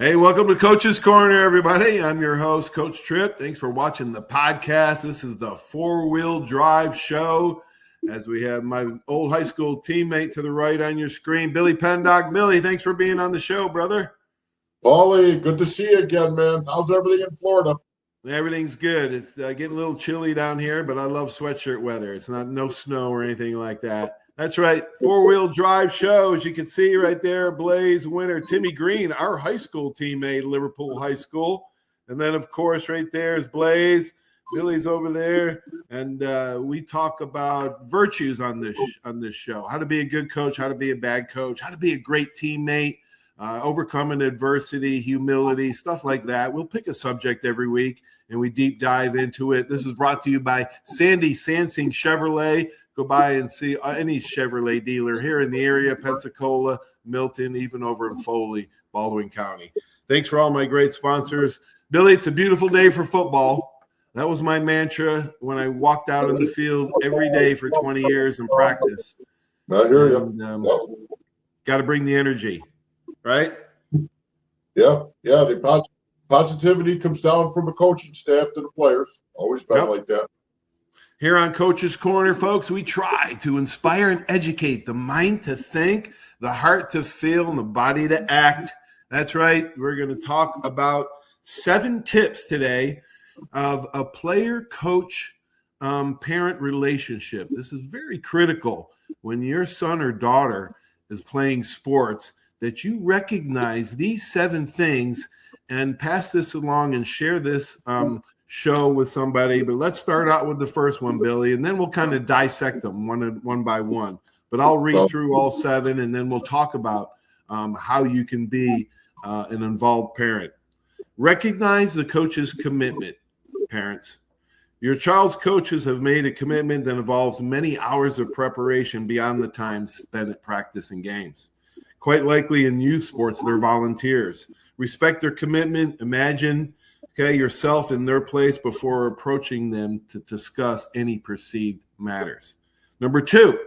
Hey, welcome to Coach's Corner, everybody. I'm your host, Coach Tripp. Thanks for watching the podcast. This is the four-wheel drive show as we have my old high school teammate to the right on your screen, Billy Pendock. Billy, thanks for being on the show, brother. Paulie, good to see you again, man. How's everything in Florida? Everything's good. It's getting a little chilly down here, but I love sweatshirt weather. It's not no snow or anything like that. That's right. Four-wheel drive show. As you can see right there, Blaze winner Timmy Green, our high school teammate, Liverpool High School. And then, of course, right there is Blaze. Billy's over there. And we talk about virtues on this show. How to be a good coach, how to be a bad coach, how to be a great teammate, overcoming adversity, humility, stuff like that. We'll pick a subject every week, and we deep dive into it. This is brought to you by Sandy Sansing Chevrolet. Go by and see any Chevrolet dealer here in the area, Pensacola, Milton, even over in Foley, Baldwin County. Thanks for all my great sponsors. Billy, it's a beautiful day for football. That was my mantra when I walked out in the field every day for 20 years in practice. I hear you. Got to bring the energy, right? Yeah. The positivity comes down from the coaching staff to the players. Always been like that. Here on Coach's Corner, folks, we try to inspire and educate the mind to think, the heart to feel, and the body to act. That's right. We're going to talk about 7 tips today of a player-coach parent relationship. This is very critical when your son or daughter is playing sports, that you recognize these 7 things and pass this along and share this show with somebody. But let's start out with the first one, Billy, and then we'll kind of dissect them one by one. But I'll read through all 7, and then we'll talk about how you can be an involved parent. Recognize the coach's commitment, parents. Your child's coaches have made a commitment that involves many hours of preparation beyond the time spent at practice and games. Quite likely in youth sports, they're volunteers. Respect their commitment. Imagine yourself in their place before approaching them to discuss any perceived matters. Number 2,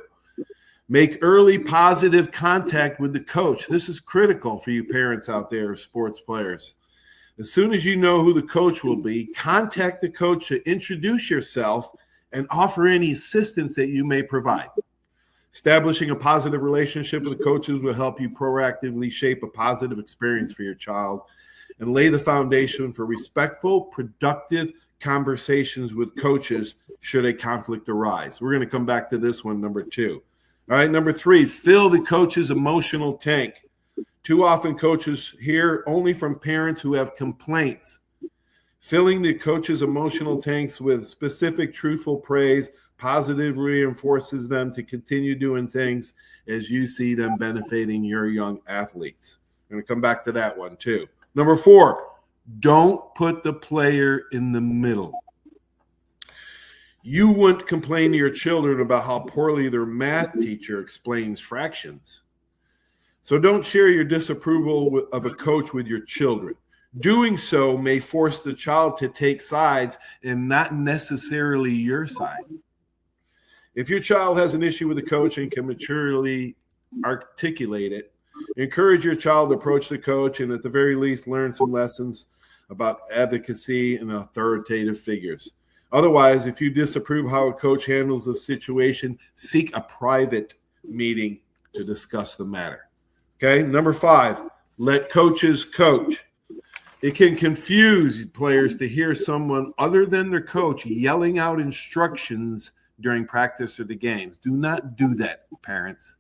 make early positive contact with the coach. This is critical for you parents out there, sports players. As soon as you know who the coach will be, contact the coach to introduce yourself and offer any assistance that you may provide. Establishing a positive relationship with the coaches will help you proactively shape a positive experience for your child and lay the foundation for respectful, productive conversations with coaches should a conflict arise. We're going to come back to this one, number 2. All right, number 3, fill the coach's emotional tank. Too often coaches hear only from parents who have complaints. Filling the coach's emotional tanks with specific, truthful praise positively reinforces them to continue doing things as you see them benefiting your young athletes. I'm going to come back to that one too. Number 4, don't put the player in the middle. You wouldn't complain to your children about how poorly their math teacher explains fractions. So don't share your disapproval of a coach with your children. Doing so may force the child to take sides and not necessarily your side. If your child has an issue with a coach and can maturely articulate it, encourage your child to approach the coach and at the very least learn some lessons about advocacy and authoritative figures. Otherwise, if you disapprove how a coach handles the situation, seek a private meeting to discuss the matter. Okay, number 5, let coaches coach. It can confuse players to hear someone other than their coach yelling out instructions during practice or the games. Do not do that, parents.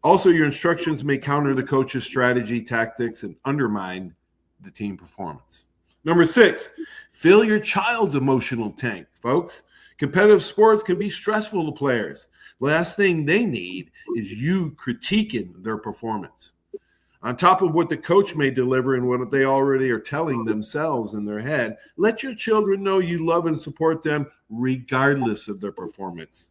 Also, your instructions may counter the coach's strategy, tactics, and undermine the team performance. Number 6, fill your child's emotional tank, folks. Competitive sports can be stressful to players. The last thing they need is you critiquing their performance. On top of what the coach may deliver and what they already are telling themselves in their head, let your children know you love and support them regardless of their performance.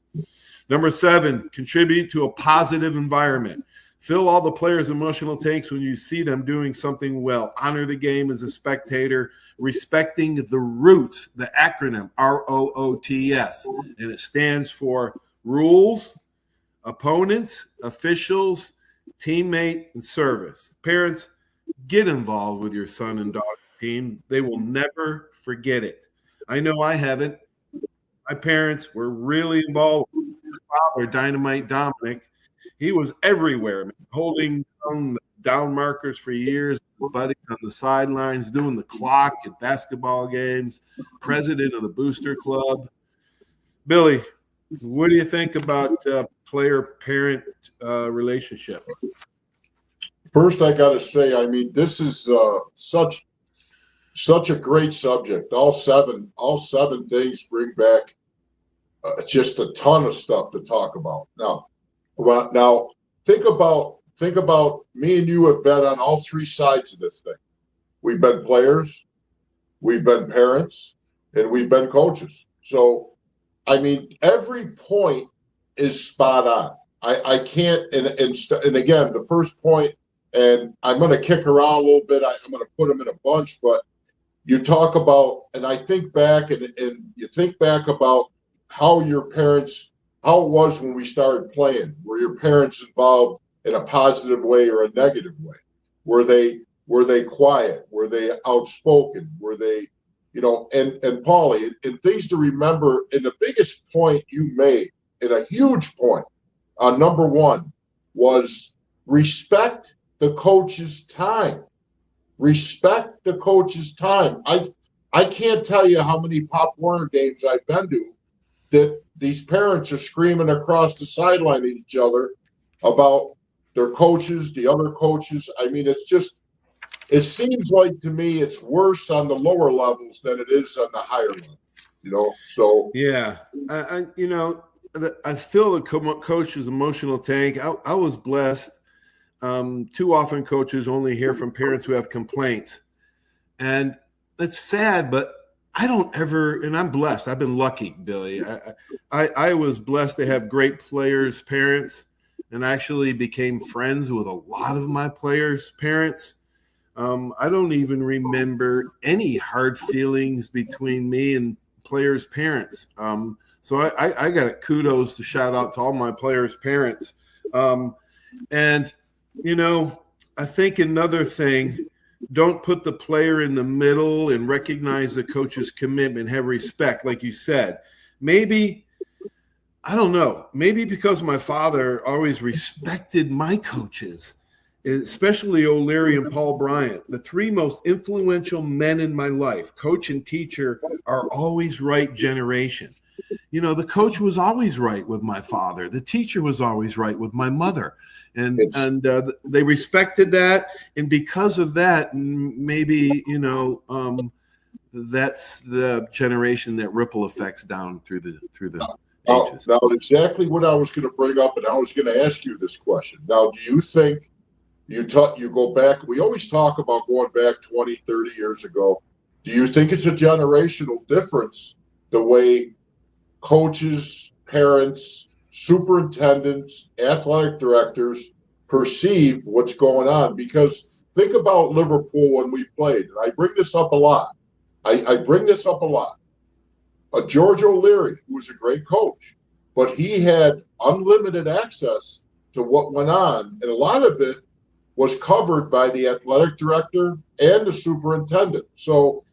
Number 7, contribute to a positive environment. Fill all the players' emotional tanks when you see them doing something well. Honor the game as a spectator, respecting the roots, the acronym ROOTS, and it stands for rules, opponents, officials, teammate, and service. Parents, get involved with your son and daughter team. They will never forget it. I know I haven't. My parents were really involved. My father, Dynamite Dominic, he was everywhere, man, holding down markers for years, buddies on the sidelines, doing the clock at basketball games, president of the Booster Club. Billy, what do you think about player-parent relationship? First, I got to say, I mean, this is such a great subject. All seven things bring back just a ton of stuff to talk about. Now think about me and you have been on all three sides of this thing. We've been players, we've been parents, and we've been coaches. So, I mean, every point is spot on. I can't, and again, the first point, and I'm going to kick around a little bit. I'm going to put them in a bunch, but you talk about, and I think back, and you think back about how it was when we started playing. Were your parents involved in a positive way or a negative way? Were they quiet? Were they outspoken? Were they, and Paulie, and things to remember, and the biggest point you made, and a huge point, number one, was respect the coach's time. Respect the coach's time. I can't tell you how many Pop Warner games I've been to that these parents are screaming across the sideline at each other about their coaches, the other coaches. I mean, it seems like to me it's worse on the lower levels than it is on the higher level, So yeah, I feel the coach's emotional tank. I was blessed. Too often coaches only hear from parents who have complaints. And it's sad, but I don't ever, and I'm blessed. I've been lucky, Billy. I was blessed to have great players' parents, and actually became friends with a lot of my players' parents. I don't even remember any hard feelings between me and players' parents. So I got kudos to shout out to all my players' parents. And I think another thing, don't put the player in the middle and recognize the coach's commitment, have respect, like you said. Maybe, I don't know, maybe because my father always respected my coaches, especially O'Leary and Paul Bryant, the three most influential men in my life, coach and teacher, are always right generation. The coach was always right with my father. The teacher was always right with my mother. And they respected that. And because of that, maybe, that's the generation that ripple effects down through the ages. Now, exactly what I was going to bring up, and I was going to ask you this question. Now, do you think you go back, we always talk about going back 20, 30 years ago. Do you think it's a generational difference the way coaches, parents, superintendents, athletic directors perceive what's going on? Because think about Liverpool when we played, and I bring this up a lot. I bring this up a lot. George O'Leary, who was a great coach, but he had unlimited access to what went on, and a lot of it was covered by the athletic director and the superintendent. So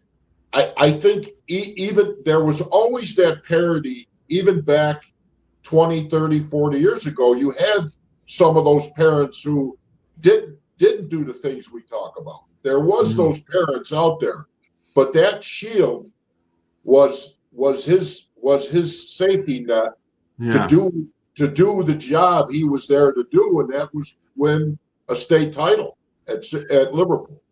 I think even there was always that parity, even back 20, 30, 40 years ago. You had some of those parents who didn't do the things we talk about. There was those parents out there, but that shield was his safety net to do the job he was there to do, and that was win a state title at Liverpool.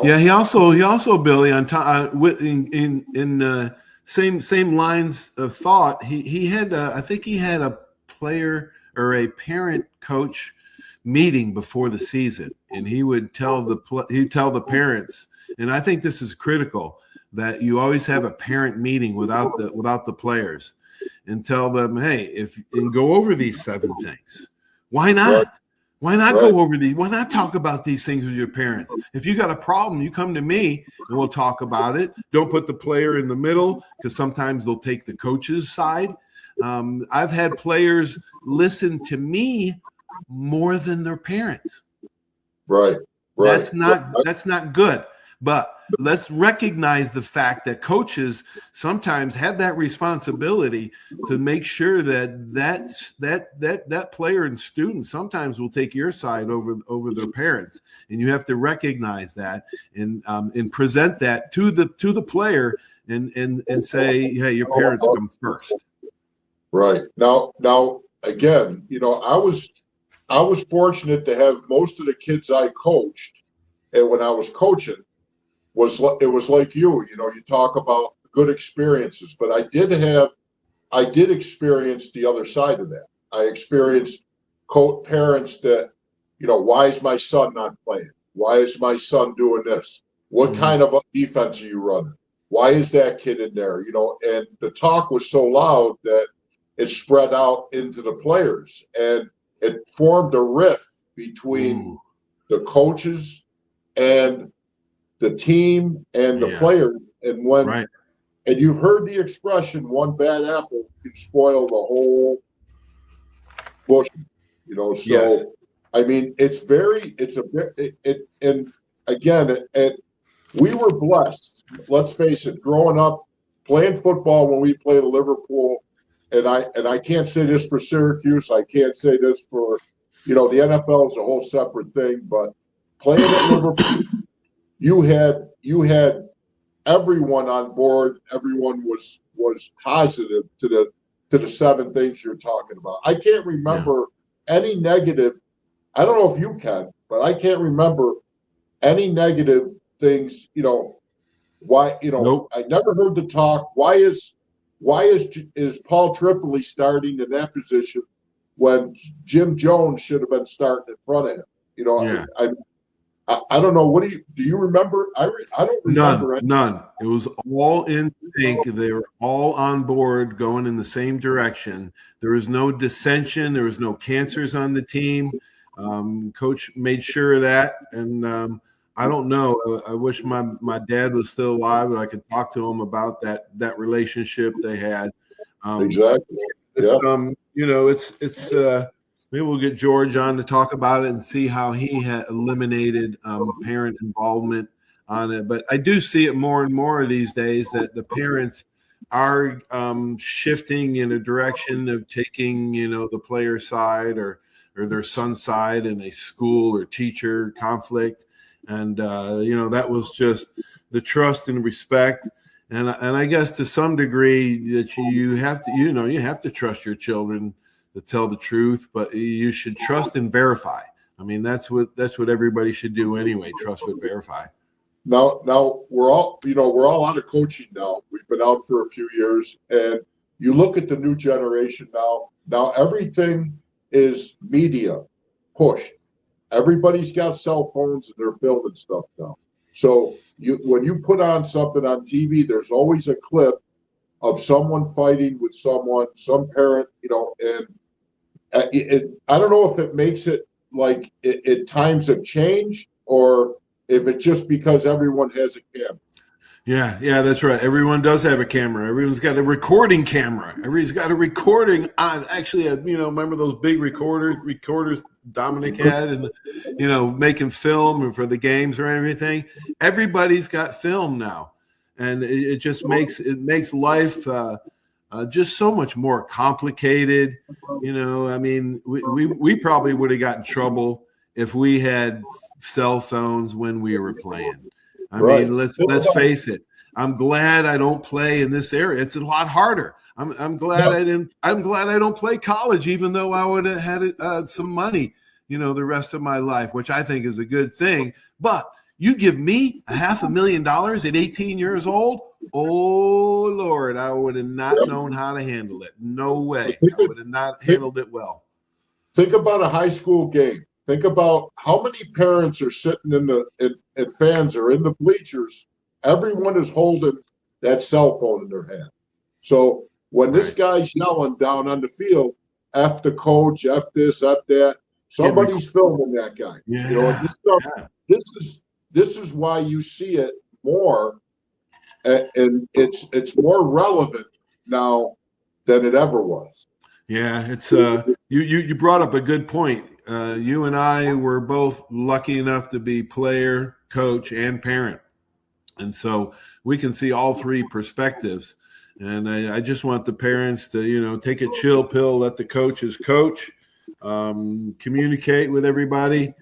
Yeah, he also Billy on time in same lines of thought. He had I think he had a player or a parent coach meeting before the season, and he would tell the parents, and I think this is critical, that you always have a parent meeting without the players, and tell them, hey, and go over these 7 things. Why not? Right. Why not go over these? Why not talk about these things with your parents? If you got a problem, you come to me and we'll talk about it. Don't put the player in the middle, because sometimes they'll take the coach's side. I've had players listen to me more than their parents. Right. That's not good. But let's recognize the fact that coaches sometimes have that responsibility to make sure that player and student sometimes will take your side over their parents, and you have to recognize that and present that to the player and say, hey, your parents come first. Right. Now again, I was fortunate to have most of the kids I coached, and when I was coaching, it was like you talk about good experiences, but I did experience the other side of that. I experienced parents that, why is my son not playing? Why is my son doing this? What kind of a defense are you running? Why is that kid in there? And the talk was so loud that it spread out into the players, and it formed a rift between the coaches and the team and the players. And and you've heard the expression, one bad apple can spoil the whole bush, so yes. I mean, and again, we were blessed, let's face it, growing up playing football when we played Liverpool, and I can't say this for Syracuse, I can't say this for, the NFL is a whole separate thing, but playing at Liverpool, you had everyone on board. Everyone was positive to the 7 things you're talking about. I can't remember any negative. I don't know if you can, but I can't remember any negative things. Why? Nope. I never heard the talk. Why is Paul Tripoli starting in that position when Jim Jones should have been starting in front of him? I don't know. Do you remember? I don't remember. None. It was all in sync. They were all on board, going in the same direction. There was no dissension. There was no cancers on the team. Coach made sure of that. And I don't know. I wish my dad was still alive and I could talk to him about that relationship they had. Exactly. It's maybe we'll get George on to talk about it and see how he had eliminated parent involvement on it. But I do see it more and more these days that the parents are shifting in a direction of taking, the player side or their son's side in a school or teacher conflict. And, that was just the trust and respect. And I guess to some degree that you have to, you have to trust your children to tell the truth, but you should trust and verify. I mean, that's what everybody should do anyway. Trust but verify. Now we're all out of coaching now. We've been out for a few years, and you look at the new generation now. Now everything is media pushed. Everybody's got cell phones and they're filming stuff now. So when you put on something on TV, there's always a clip of someone fighting with someone, some parent, and I don't know if it makes it like times have changed or if it's just because everyone has a camera. Yeah, that's right. Everyone does have a camera. Everyone's got a recording camera. Everyone's got a recording on. Actually, remember those big recorders Dominic had, and making film for the games or everything. Everybody's got film now, and it just makes life just so much more complicated. I mean, we probably would have gotten in trouble if we had cell phones when we were playing. I mean, let's face it. I'm glad I don't play in this area. It's a lot harder. I'm glad I'm glad I don't play college, even though I would have had some money, the rest of my life, which I think is a good thing. But you give me $500,000 at 18 years old. Oh Lord, I would have not known how to handle it. No way. I would have not handled it well. Think about a high school game. Think about how many parents are sitting and fans are in the bleachers. Everyone is holding that cell phone in their hand. So when this guy's yelling down on the field, F the coach, F this, F that, somebody's filming that guy. This is why you see it more, and it's more relevant now than it ever was. Yeah, it's you brought up a good point. you and I were both lucky enough to be player, coach, and parent. And so we can see all three perspectives. And I just want the parents to, take a chill pill, let the coaches coach, communicate with everybody.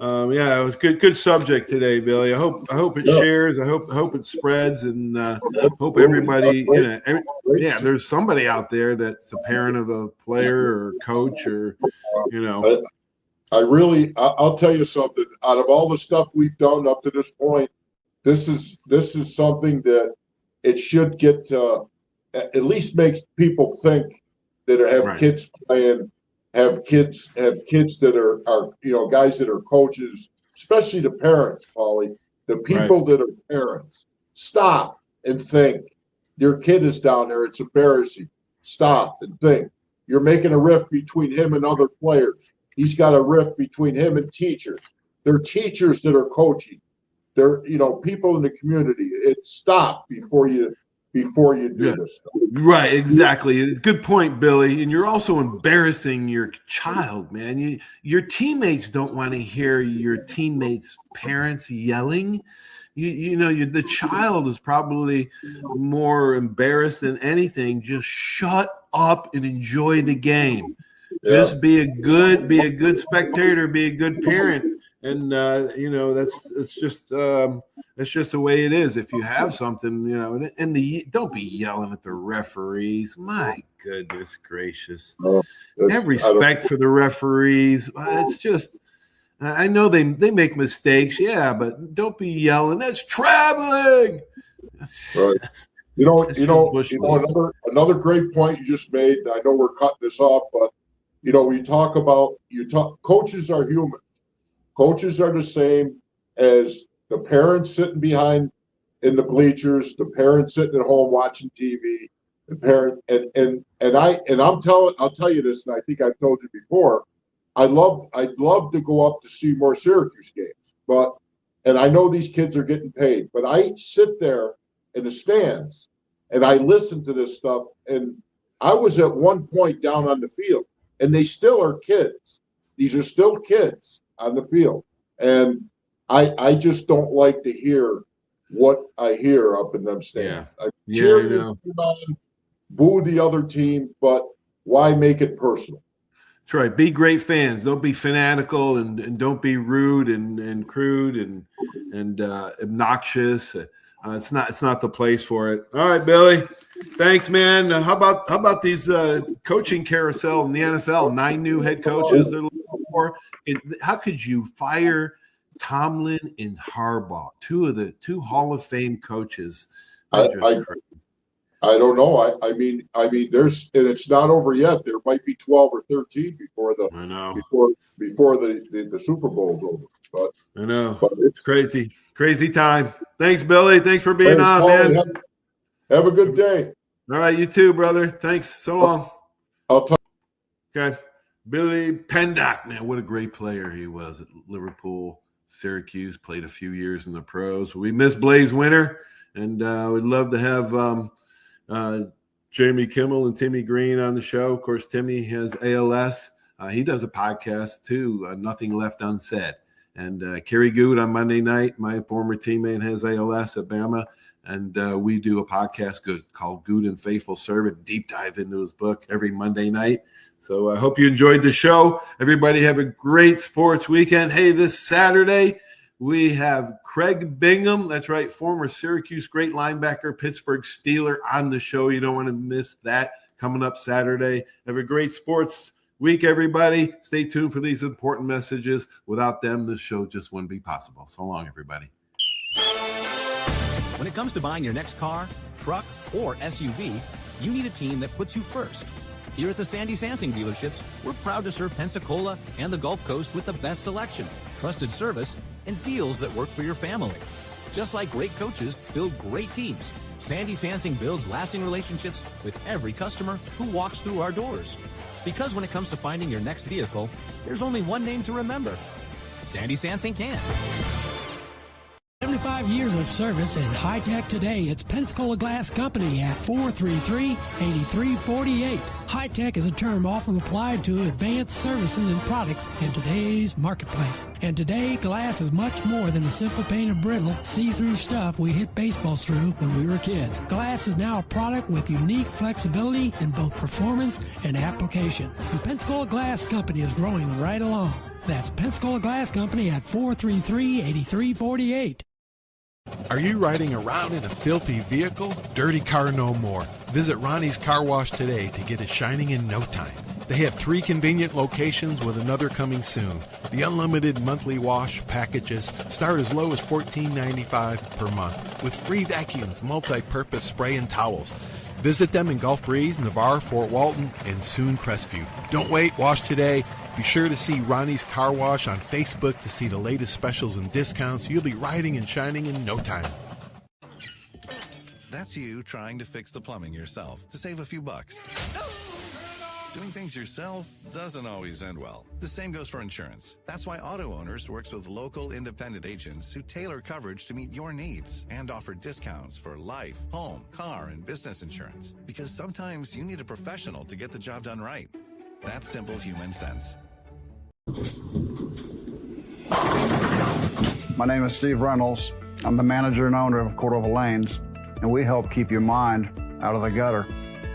It was good subject today, Billy. I hope it shares. I hope it spreads, and hope everybody. There's somebody out there that's a parent of a player or coach, or I'll tell you something. Out of all the stuff we've done up to this point, this is something that it should get to, at least makes people think that have kids playing, have kids that are guys that are coaches, especially the parents, Paulie, the people that are parents. Stop and think. Your kid is down there. It's embarrassing. Stop and think. You're making a rift between him and other players. He's got a rift between him and teachers. They're teachers that are coaching. They're people in the community. Stop before you do this stuff. Right, exactly. Good point, Billy. And you're also embarrassing your child, man. Your teammates don't want to hear your teammates' parents yelling. The child is probably more embarrassed than anything. Just shut up and enjoy the game. Yeah. Just be a good spectator, be a good parent. And that's just the way it is. If you have something, don't be yelling at the referees. My goodness gracious! Have respect for the referees. It's just, I know they make mistakes, but don't be yelling. That's traveling. Right. Another great point you just made. I know we're cutting this off, but coaches are human. Coaches are the same as the parents sitting behind in the bleachers, the parents sitting at home watching TV, the parent I'll tell you this, and I think I've told you before. I'd love to go up to see more Syracuse games, and I know these kids are getting paid, but I sit there in the stands and I listen to this stuff, and I was at one point down on the field, and they still are kids. These are still kids on the field. And I just don't like to hear what I hear up in them stands. I cheer the team on, boo the other team, but why make it personal? That's right. Be great fans. Don't be fanatical, and don't be rude and crude and obnoxious. It's not the place for it. All right, Billy. Thanks, man. How about these coaching carousel in the NFL? 9 new head coaches they're looking for. How could you fire Tomlin and Harbaugh, two Hall of Fame coaches? I don't know. I mean, there's, and it's not over yet. There might be 12 or 13 before the Super Bowl's over. But I know. But it's crazy time. Thanks, Billy. Thanks for being on, Paulie, man. Have a good day. All right, you too, brother. Thanks. So long. I'll talk. Okay. Billy Pendock, man, what a great player he was at Liverpool, Syracuse, played a few years in the pros. We miss Blaze Winter, and we'd love to have Jamie Kimmel and Timmy Green on the show. Of course, Timmy has ALS. He does a podcast too, Nothing Left Unsaid. And Kerry Good on Monday night, my former teammate, has ALS at Bama. And we do a podcast called Good and Faithful Servant, deep dive into his book every Monday night. So I hope you enjoyed the show. Everybody have a great sports weekend. Hey, this Saturday, we have Craig Bingham. That's right, former Syracuse great linebacker, Pittsburgh Steeler, on the show. You don't want to miss that coming up Saturday. Have a great sports week, everybody. Stay tuned for these important messages. Without them, this show just wouldn't be possible. So long, everybody. When it comes to buying your next car, truck, or SUV, you need a team that puts you first. Here at the Sandy Sansing dealerships, we're proud to serve Pensacola and the Gulf Coast with the best selection, trusted service, and deals that work for your family. Just like great coaches build great teams, Sandy Sansing builds lasting relationships with every customer who walks through our doors. Because when it comes to finding your next vehicle, there's only one name to remember. Sandy Sansing can. 75 years of service and high tech today. It's Pensacola Glass Company at 433-8348. High-tech is a term often applied to advanced services and products in today's marketplace. And today, glass is much more than a simple pane of brittle, see-through stuff we hit baseballs through when we were kids. Glass is now a product with unique flexibility in both performance and application. And Pensacola Glass Company is growing right along. That's Pensacola Glass Company at 433-8348. Are you riding around in a filthy vehicle? Dirty car no more. Visit Ronnie's Car Wash today to get it shining in no time. They have 3 convenient locations with another coming soon. The unlimited monthly wash packages start as low as $14.95 per month with free vacuums, multi-purpose spray and towels. Visit them in Gulf Breeze, Navarre, Fort Walton, and soon Crestview. Don't wait, wash today. Be sure to see Ronnie's Car Wash on Facebook to see the latest specials and discounts. You'll be riding and shining in no time. That's you trying to fix the plumbing yourself to save a few bucks. Doing things yourself doesn't always end well. The same goes for insurance. That's why Auto Owners works with local independent agents who tailor coverage to meet your needs and offer discounts for life, home, car, and business insurance. Because sometimes you need a professional to get the job done right. That's simple human sense. My name is Steve Reynolds. I'm the manager and owner of Cordova Lanes, and we help keep your mind out of the gutter.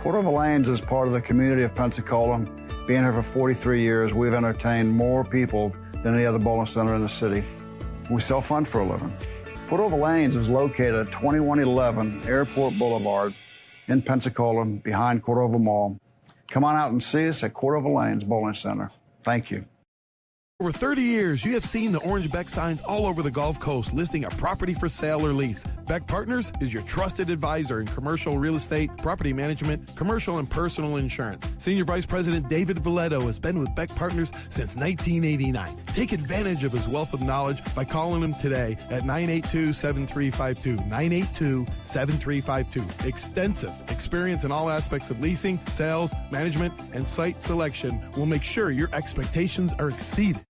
Cordova Lanes is part of the community of Pensacola. Being here for 43 years, we've entertained more people than any other bowling center in the city. We self-fund for a living. Cordova Lanes is located at 2111 Airport Boulevard in Pensacola, behind Cordova Mall. Come on out and see us at Cordova Lanes Bowling Center. Thank you. For 30 years, you have seen the orange Beck signs all over the Gulf Coast listing a property for sale or lease. Beck Partners is your trusted advisor in commercial real estate, property management, commercial and personal insurance. Senior Vice President David Valletto has been with Beck Partners since 1989. Take advantage of his wealth of knowledge by calling him today at 982-7352. 982-7352. Extensive experience in all aspects of leasing, sales, management, and site selection will make sure your expectations are exceeded.